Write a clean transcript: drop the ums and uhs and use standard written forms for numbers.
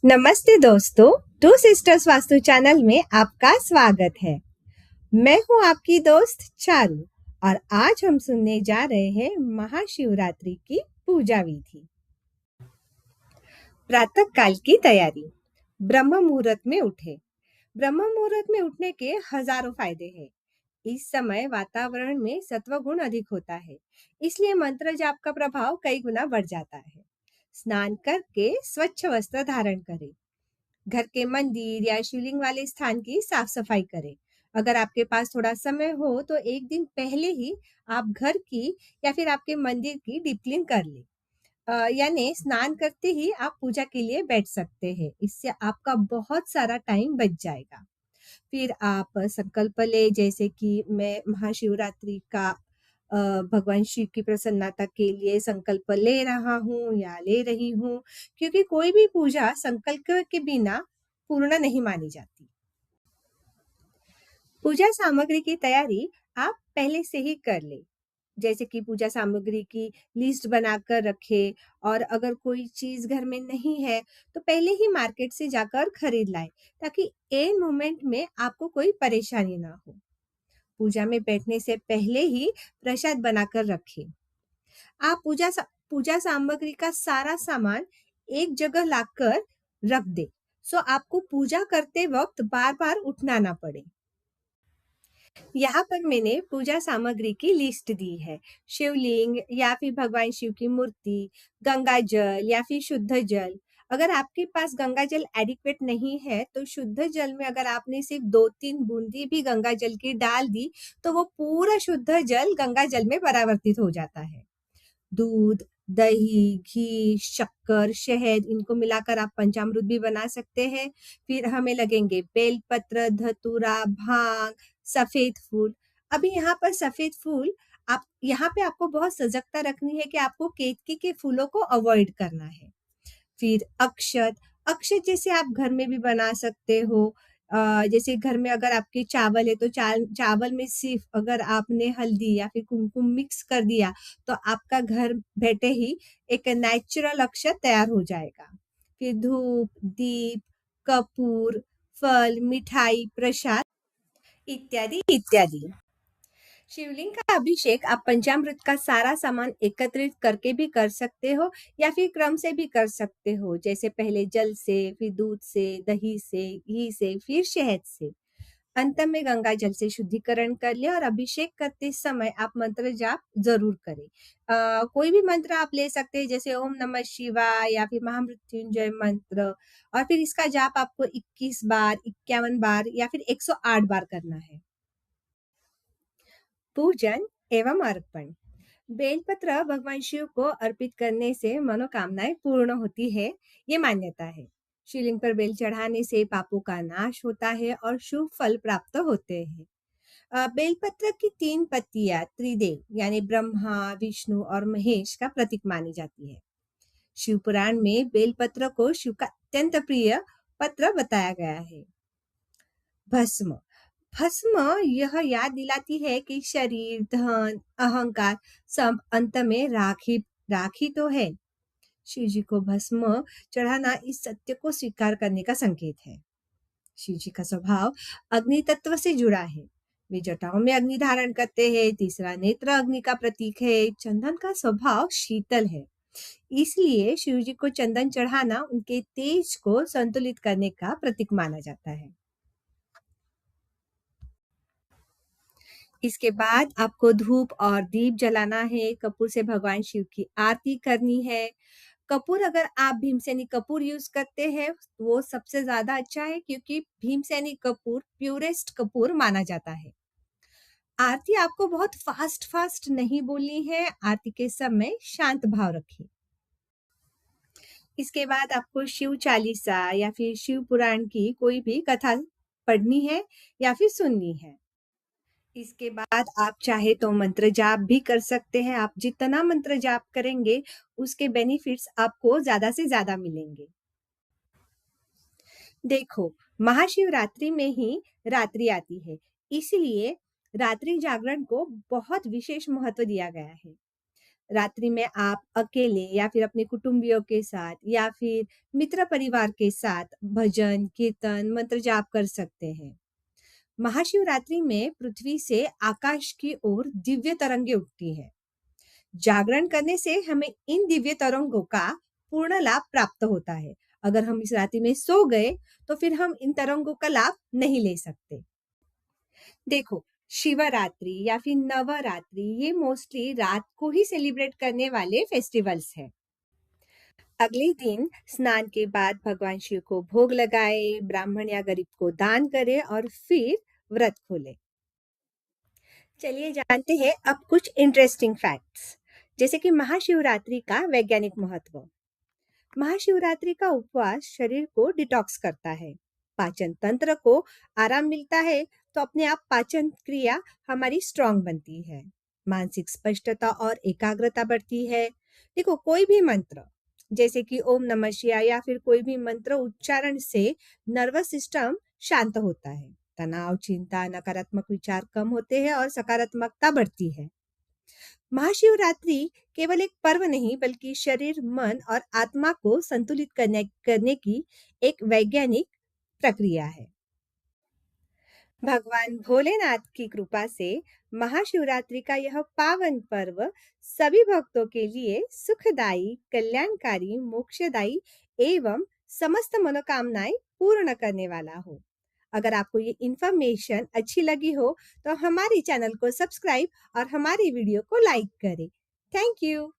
नमस्ते दोस्तों, two sisters vastu channel में आपका स्वागत है। मैं हूं आपकी दोस्त चारू और आज हम सुनने जा रहे हैं महाशिवरात्रि की पूजा विधि। प्रातः काल की तैयारी। ब्रह्म मुहूर्त में उठे। ब्रह्म मुहूर्त में उठने के हजारों फायदे हैं। इस समय वातावरण में सत्व गुण अधिक होता है, इसलिए मंत्र जाप का प्रभाव कई गुना बढ़ जाता है। स्नान करके स्वच्छ वस्त्र धारण करें। घर के मंदिर या शिवलिंग वाले स्थान की साफ सफाई करें। अगर आपके पास थोड़ा समय हो तो एक दिन पहले ही आप घर की या फिर आपके मंदिर की डीप क्लीन कर लें। यानी स्नान करते ही आप पूजा के लिए बैठ सकते हैं। इससे आपका बहुत सारा टाइम बच जाएगा। फिर आप संकल्प ले, जैसे कि मैं महाशिवरात्रि का भगवान शिव की प्रसन्नता के लिए संकल्प ले रहा हूँ या ले रही हूँ, क्योंकि कोई भी पूजा संकल्प के बिना पूर्ण नहीं मानी जाती। पूजा सामग्री की तैयारी आप पहले से ही कर ले, जैसे कि पूजा सामग्री की लिस्ट बनाकर रखे और अगर कोई चीज घर में नहीं है तो पहले ही मार्केट से जाकर खरीद लाए, ताकि एन मोमेंट में आपको कोई परेशानी ना हो। पूजा में बैठने से पहले ही प्रसाद बनाकर रखें। आप पूजा सामग्री का सारा सामान एक जगह लाकर रख दे, सो आपको पूजा करते वक्त बार बार उठना ना पड़े। यहाँ पर मैंने पूजा सामग्री की लिस्ट दी है। शिवलिंग या फिर भगवान शिव की मूर्ति, गंगा जल या फिर शुद्ध जल। अगर आपके पास गंगा जल एडिक्वेट नहीं है तो शुद्ध जल में अगर आपने सिर्फ 2-3 बूंदी भी गंगा जल की डाल दी तो वो पूरा शुद्ध जल गंगा जल में परावर्तित हो जाता है। दूध, दही, घी, शक्कर, शहद, इनको मिलाकर आप पंचामृत भी बना सकते हैं। फिर हमें लगेंगे बेलपत्र, धतूरा, भांग, सफेद फूल। अभी यहाँ पर सफेद फूल, आप यहाँ पे आपको बहुत सजगता रखनी है कि आपको केतकी के फूलों को अवॉइड करना है। फिर अक्षत। अक्षत जैसे आप घर में भी बना सकते हो। जैसे घर में अगर आपके चावल है तो चावल में सिर्फ अगर आपने हल्दी या फिर कुमकुम मिक्स कर दिया तो आपका घर बैठे ही एक नेचुरल अक्षत तैयार हो जाएगा। फिर धूप, दीप, कपूर, फल, मिठाई, प्रसाद इत्यादि इत्यादि। शिवलिंग का अभिषेक आप पंचामृत का सारा सामान एकत्रित करके भी कर सकते हो या फिर क्रम से भी कर सकते हो, जैसे पहले जल से, फिर दूध से, दही से, घी से, फिर शहद से। अंत में गंगा जल से शुद्धिकरण कर ले और अभिषेक करते समय आप मंत्र जाप जरूर करें। कोई भी मंत्र आप ले सकते हैं, जैसे ओम नमः शिवाय या फिर महामृत्युंजय मंत्र। और फिर इसका जाप आपको 21 बार, 51 बार या फिर 108 बार करना है। पूजन एवं अर्पण। बेलपत्र भगवान शिव को अर्पित करने से मनोकामनाएं पूर्ण होती है, ये मान्यता है। शिवलिंग पर बेल चढ़ाने से पापों का नाश होता है और शुभ फल प्राप्त होते हैं। बेलपत्र की 3 पत्तियां त्रिदेव यानी ब्रह्मा, विष्णु और महेश का प्रतीक मानी जाती है। शिव पुराण में बेलपत्र को शिव का अत्यंत प्रिय पत्र बताया गया है। भस्म। भस्म यह याद दिलाती है कि शरीर, धन, अहंकार सब अंत में राखी राखी तो है। शिव जी को भस्म चढ़ाना इस सत्य को स्वीकार करने का संकेत है। शिव जी का स्वभाव अग्नि तत्व से जुड़ा है। वे जटाओं में अग्नि धारण करते हैं। तीसरा नेत्र अग्नि का प्रतीक है। चंदन का स्वभाव शीतल है, इसलिए शिव जी को चंदन चढ़ाना उनके तेज को संतुलित करने का प्रतीक माना जाता है। इसके बाद आपको धूप और दीप जलाना है। कपूर से भगवान शिव की आरती करनी है। कपूर, अगर आप भीमसेनी कपूर यूज करते हैं वो सबसे ज्यादा अच्छा है, क्योंकि भीमसेनी कपूर प्यूरेस्ट कपूर माना जाता है। आरती आपको बहुत फास्ट फास्ट नहीं बोलनी है। आरती के समय शांत भाव रखें। इसके बाद आपको शिव चालीसा या फिर शिव पुराण की कोई भी कथा पढ़नी है या फिर सुननी है। इसके बाद आप चाहे तो मंत्र जाप भी कर सकते हैं। आप जितना मंत्र जाप करेंगे उसके बेनिफिट्स आपको ज्यादा से ज्यादा मिलेंगे। देखो, महाशिवरात्रि में ही रात्रि आती है, इसलिए रात्रि जागरण को बहुत विशेष महत्व दिया गया है। रात्रि में आप अकेले या फिर अपने कुटुंबियों के साथ या फिर मित्र परिवार के साथ भजन, कीर्तन, मंत्र जाप कर सकते हैं। महाशिवरात्रि में पृथ्वी से आकाश की ओर दिव्य तरंगे उठती हैं। जागरण करने से हमें इन दिव्य तरंगों का पूर्ण लाभ प्राप्त होता है। अगर हम इस रात्रि में सो गए तो फिर हम इन तरंगों का लाभ नहीं ले सकते। देखो, शिवरात्रि या फिर नवरात्रि ये मोस्टली रात को ही सेलिब्रेट करने वाले फेस्टिवल्स हैं। अगले दिन स्नान के बाद भगवान शिव को भोग लगाए, ब्राह्मण या गरीब को दान करे और फिर व्रत खोले। चलिए जानते हैं अब कुछ इंटरेस्टिंग फैक्ट्स, जैसे कि महाशिवरात्रि का वैज्ञानिक महत्व। महाशिवरात्रि का उपवास शरीर को डिटॉक्स करता है, पाचन तंत्र को आराम मिलता है, तो अपने आप पाचन क्रिया हमारी स्ट्रांग बनती है, मानसिक स्पष्टता और एकाग्रता बढ़ती है। देखो, कोई भी मंत्र जैसे कि ओम नमः शिवाय या फिर कोई भी मंत्र उच्चारण से नर्वस सिस्टम शांत होता है, तनाव, चिंता, नकारात्मक विचार कम होते हैं और सकारात्मकता बढ़ती है। महाशिवरात्रि केवल एक पर्व नहीं बल्कि शरीर, मन और आत्मा को संतुलित करने की एक वैज्ञानिक प्रक्रिया है। भगवान भोलेनाथ की कृपा से महाशिवरात्रि का यह पावन पर्व सभी भक्तों के लिए सुखदायी, कल्याणकारी, मोक्षदायी एवं समस्त मनोकामनाएं पूर्ण करने वाला हो। अगर आपको ये इन्फॉर्मेशन अच्छी लगी हो तो हमारे चैनल को सब्सक्राइब और हमारी वीडियो को लाइक करें। Thank you.